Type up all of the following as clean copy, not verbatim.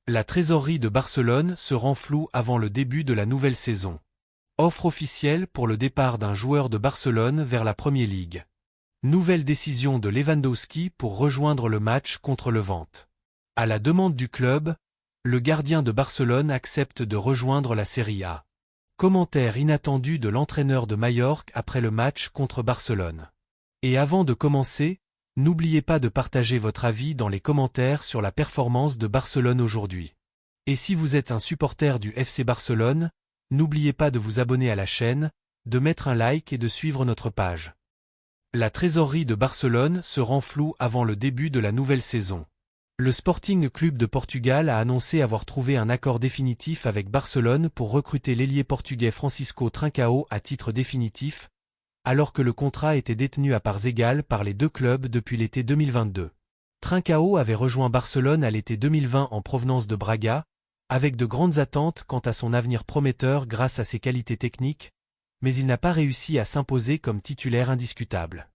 La trésorerie de Barcelone se rend floue avant le début de la nouvelle saison. Offre officielle pour le départ d'un joueur de Barcelone vers la Premier League. Nouvelle décision de Lewandowski pour rejoindre le match contre Levante. À la demande du club, le gardien de Barcelone accepte de rejoindre la Serie A. Commentaire inattendu de l'entraîneur de Majorque après le match contre Barcelone. Et avant de commencer, n'oubliez pas de partager votre avis dans les commentaires sur la performance de Barcelone aujourd'hui. Et si vous êtes un supporter du FC Barcelone, n'oubliez pas de vous abonner à la chaîne, de mettre un like et de suivre notre page. La trésorerie de Barcelone se rend floue avant le début de la nouvelle saison. Le Sporting Clube de Portugal a annoncé avoir trouvé un accord définitif avec Barcelone pour recruter l'ailier portugais Francisco Trincao à titre définitif, alors que le contrat était détenu à parts égales par les deux clubs depuis l'été 2022. Trincao avait rejoint Barcelone à l'été 2020 en provenance de Braga, avec de grandes attentes quant à son avenir prometteur grâce à ses qualités techniques, mais il n'a pas réussi à s'imposer comme titulaire indiscutable.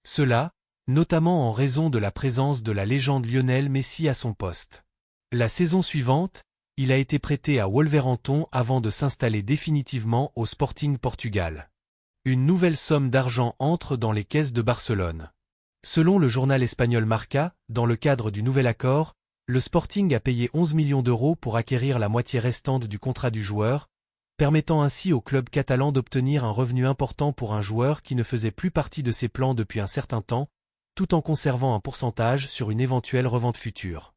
Cela, notamment en raison de la présence de la légende Lionel Messi à son poste. La saison suivante, il a été prêté à Wolverhampton avant de s'installer définitivement au Sporting Portugal. Une nouvelle somme d'argent entre dans les caisses de Barcelone. Selon le journal espagnol Marca, dans le cadre du nouvel accord, le Sporting a payé 11 millions d'euros pour acquérir la moitié restante du contrat du joueur, permettant ainsi au club catalan d'obtenir un revenu important pour un joueur qui ne faisait plus partie de ses plans depuis un certain temps, tout en conservant un pourcentage sur une éventuelle revente future.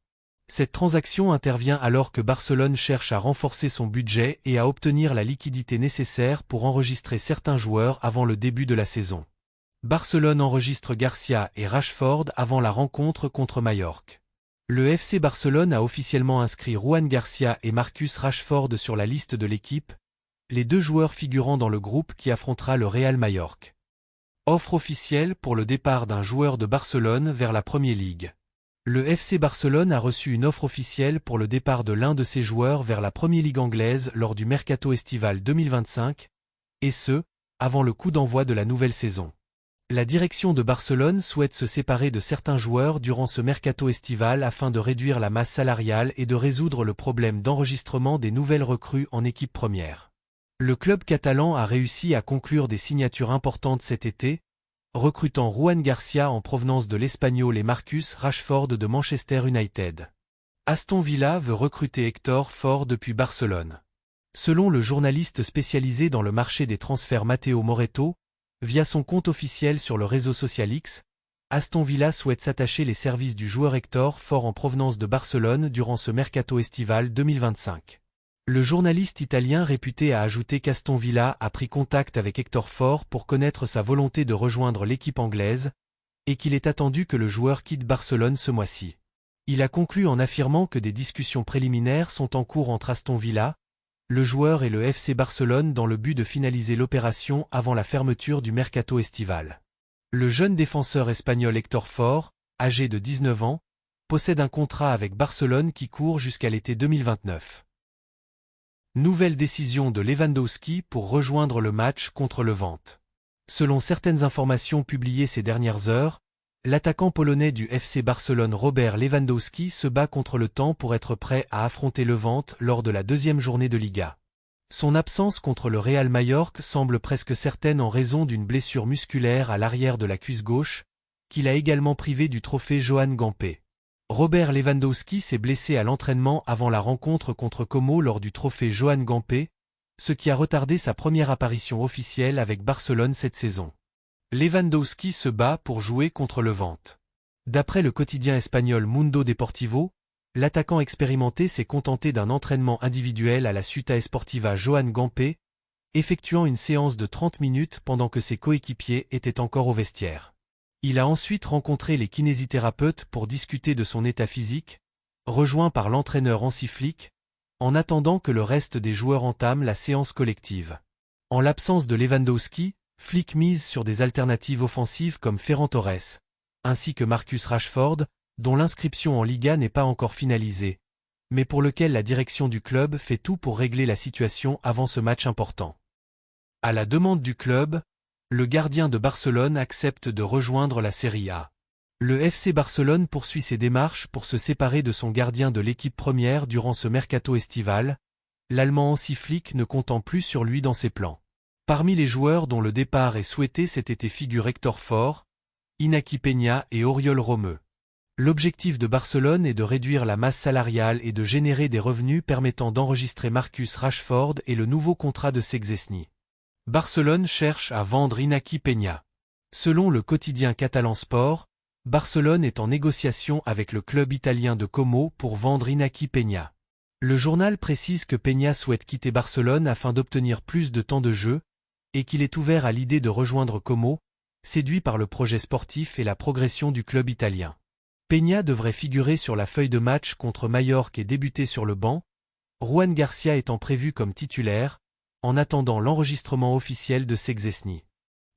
Cette transaction intervient alors que Barcelone cherche à renforcer son budget et à obtenir la liquidité nécessaire pour enregistrer certains joueurs avant le début de la saison. Barcelone enregistre Garcia et Rashford avant la rencontre contre Majorque. Le FC Barcelone a officiellement inscrit Juan Garcia et Marcus Rashford sur la liste de l'équipe, les deux joueurs figurant dans le groupe qui affrontera le Real Majorque. Offre officielle pour le départ d'un joueur de Barcelone vers la Premier League. Le FC Barcelone a reçu une offre officielle pour le départ de l'un de ses joueurs vers la Premier League anglaise lors du mercato estival 2025, et ce, avant le coup d'envoi de la nouvelle saison. La direction de Barcelone souhaite se séparer de certains joueurs durant ce mercato estival afin de réduire la masse salariale et de résoudre le problème d'enregistrement des nouvelles recrues en équipe première. Le club catalan a réussi à conclure des signatures importantes cet été, recrutant Juan Garcia en provenance de l'Espagnol et Marcus Rashford de Manchester United. Aston Villa veut recruter Hector Ford depuis Barcelone. Selon le journaliste spécialisé dans le marché des transferts Matteo Moretto, via son compte officiel sur le réseau social X, Aston Villa souhaite s'attacher les services du joueur Hector Ford en provenance de Barcelone durant ce mercato estival 2025. Le journaliste italien réputé a ajouté qu'Aston Villa a pris contact avec Hector Ford pour connaître sa volonté de rejoindre l'équipe anglaise, et qu'il est attendu que le joueur quitte Barcelone ce mois-ci. Il a conclu en affirmant que des discussions préliminaires sont en cours entre Aston Villa, le joueur et le FC Barcelone dans le but de finaliser l'opération avant la fermeture du mercato estival. Le jeune défenseur espagnol Hector Ford, âgé de 19 ans, possède un contrat avec Barcelone qui court jusqu'à l'été 2029. Nouvelle décision de Lewandowski pour rejoindre le match contre Levante. Selon certaines informations publiées ces dernières heures, l'attaquant polonais du FC Barcelone Robert Lewandowski se bat contre le temps pour être prêt à affronter Levante lors de la deuxième journée de Liga. Son absence contre le Real Majorque semble presque certaine en raison d'une blessure musculaire à l'arrière de la cuisse gauche, qui l'a également privé du trophée Johan Gamper. Robert Lewandowski s'est blessé à l'entraînement avant la rencontre contre Como lors du trophée Johan Gamper, ce qui a retardé sa première apparition officielle avec Barcelone cette saison. Lewandowski se bat pour jouer contre Levante. D'après le quotidien espagnol Mundo Deportivo, l'attaquant expérimenté s'est contenté d'un entraînement individuel à la Ciutat Esportiva Johan Gamper, effectuant une séance de 30 minutes pendant que ses coéquipiers étaient encore au vestiaire. Il a ensuite rencontré les kinésithérapeutes pour discuter de son état physique, rejoint par l'entraîneur Hansi Flick, en attendant que le reste des joueurs entament la séance collective. En l'absence de Lewandowski, Flick mise sur des alternatives offensives comme Ferran Torres, ainsi que Marcus Rashford, dont l'inscription en Liga n'est pas encore finalisée, mais pour lequel la direction du club fait tout pour régler la situation avant ce match important. À la demande du club, le gardien de Barcelone accepte de rejoindre la Serie A. Le FC Barcelone poursuit ses démarches pour se séparer de son gardien de l'équipe première durant ce mercato estival, l'Allemand Hansi Flick ne comptant plus sur lui dans ses plans. Parmi les joueurs dont le départ est souhaité cet été figurent Hector Ford, Iñaki Peña et Oriol Romeu. L'objectif de Barcelone est de réduire la masse salariale et de générer des revenus permettant d'enregistrer Marcus Rashford et le nouveau contrat de Szczęsny. Barcelone cherche à vendre Iñaki Peña. Selon le quotidien catalan Sport, Barcelone est en négociation avec le club italien de Como pour vendre Iñaki Peña. Le journal précise que Peña souhaite quitter Barcelone afin d'obtenir plus de temps de jeu, et qu'il est ouvert à l'idée de rejoindre Como, séduit par le projet sportif et la progression du club italien. Peña devrait figurer sur la feuille de match contre Majorque et débuter sur le banc, Juan Garcia étant prévu comme titulaire, en attendant l'enregistrement officiel de Szczęsny.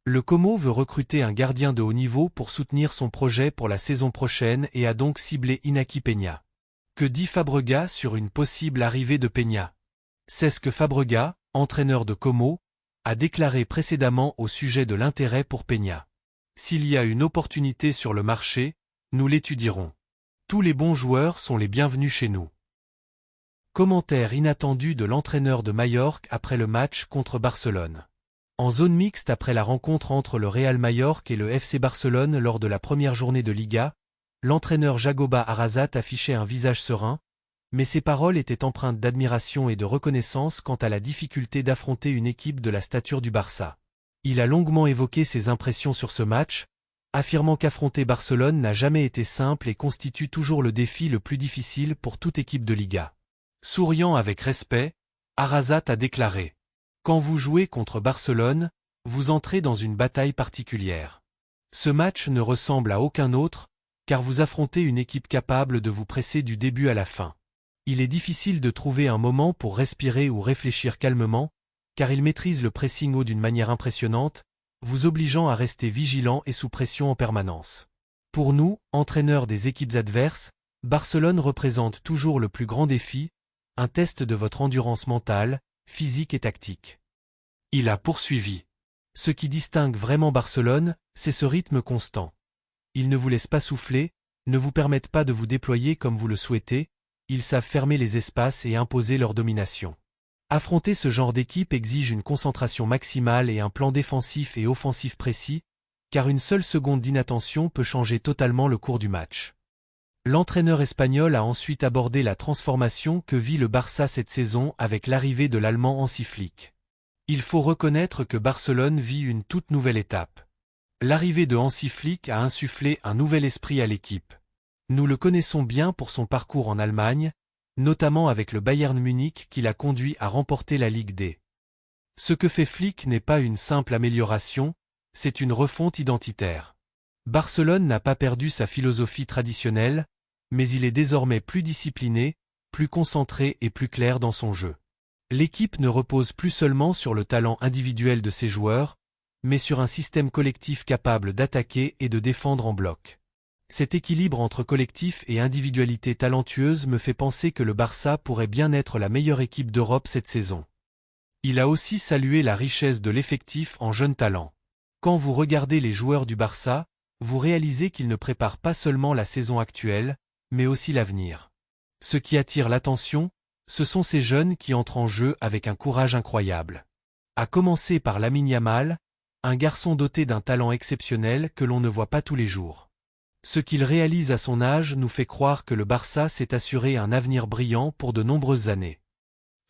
Le Como veut recruter un gardien de haut niveau pour soutenir son projet pour la saison prochaine et a donc ciblé Iñaki Peña. Que dit Fabregas sur une possible arrivée de Peña? C'est ce que Fabregas, entraîneur de Como, a déclaré précédemment au sujet de l'intérêt pour Peña. S'il y a une opportunité sur le marché, nous l'étudierons. Tous les bons joueurs sont les bienvenus chez nous. Commentaire inattendu de l'entraîneur de Majorque après le match contre Barcelone. En zone mixte après la rencontre entre le Real Majorque et le FC Barcelone lors de la première journée de Liga, l'entraîneur Jagoba Arrasate affichait un visage serein, mais ses paroles étaient empreintes d'admiration et de reconnaissance quant à la difficulté d'affronter une équipe de la stature du Barça. Il a longuement évoqué ses impressions sur ce match, affirmant qu'affronter Barcelone n'a jamais été simple et constitue toujours le défi le plus difficile pour toute équipe de Liga. Souriant avec respect, Arrasate a déclaré « Quand vous jouez contre Barcelone, vous entrez dans une bataille particulière. Ce match ne ressemble à aucun autre, car vous affrontez une équipe capable de vous presser du début à la fin. Il est difficile de trouver un moment pour respirer ou réfléchir calmement, car il maîtrise le pressing haut d'une manière impressionnante, vous obligeant à rester vigilant et sous pression en permanence. Pour nous, entraîneurs des équipes adverses, Barcelone représente toujours le plus grand défi, un test de votre endurance mentale, physique et tactique. » Il a poursuivi. Ce qui distingue vraiment Barcelone, c'est ce rythme constant. Ils ne vous laissent pas souffler, ne vous permettent pas de vous déployer comme vous le souhaitez, ils savent fermer les espaces et imposer leur domination. Affronter ce genre d'équipe exige une concentration maximale et un plan défensif et offensif précis, car une seule seconde d'inattention peut changer totalement le cours du match. L'entraîneur espagnol a ensuite abordé la transformation que vit le Barça cette saison avec l'arrivée de l'Allemand Hansi Flick. Il faut reconnaître que Barcelone vit une toute nouvelle étape. L'arrivée de Hansi Flick a insufflé un nouvel esprit à l'équipe. Nous le connaissons bien pour son parcours en Allemagne, notamment avec le Bayern Munich qui l'a conduit à remporter la Ligue des. Ce que fait Flick n'est pas une simple amélioration, c'est une refonte identitaire. Barcelone n'a pas perdu sa philosophie traditionnelle, mais il est désormais plus discipliné, plus concentré et plus clair dans son jeu. L'équipe ne repose plus seulement sur le talent individuel de ses joueurs, mais sur un système collectif capable d'attaquer et de défendre en bloc. Cet équilibre entre collectif et individualité talentueuse me fait penser que le Barça pourrait bien être la meilleure équipe d'Europe cette saison. Il a aussi salué la richesse de l'effectif en jeunes talents. Quand vous regardez les joueurs du Barça, vous réalisez qu'ils ne préparent pas seulement la saison actuelle, mais aussi l'avenir. Ce qui attire l'attention, ce sont ces jeunes qui entrent en jeu avec un courage incroyable. À commencer par Lamine Yamal, un garçon doté d'un talent exceptionnel que l'on ne voit pas tous les jours. Ce qu'il réalise à son âge nous fait croire que le Barça s'est assuré un avenir brillant pour de nombreuses années.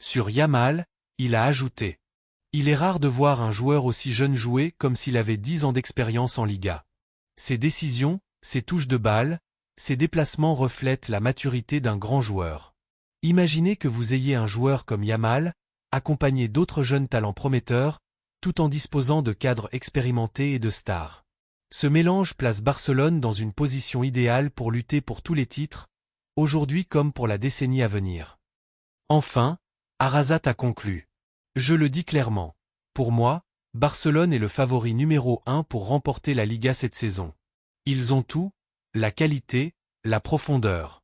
Sur Yamal, il a ajouté « Il est rare de voir un joueur aussi jeune jouer comme s'il avait 10 ans d'expérience en Liga. Ses décisions, ses touches de balle, ses déplacements reflètent la maturité d'un grand joueur. Imaginez que vous ayez un joueur comme Yamal, accompagné d'autres jeunes talents prometteurs, tout en disposant de cadres expérimentés et de stars. Ce mélange place Barcelone dans une position idéale pour lutter pour tous les titres, aujourd'hui comme pour la décennie à venir. » Enfin, Arrasate a conclu. « Je le dis clairement. Pour moi, Barcelone est le favori numéro 1 pour remporter la Liga cette saison. Ils ont tout, la qualité, la profondeur.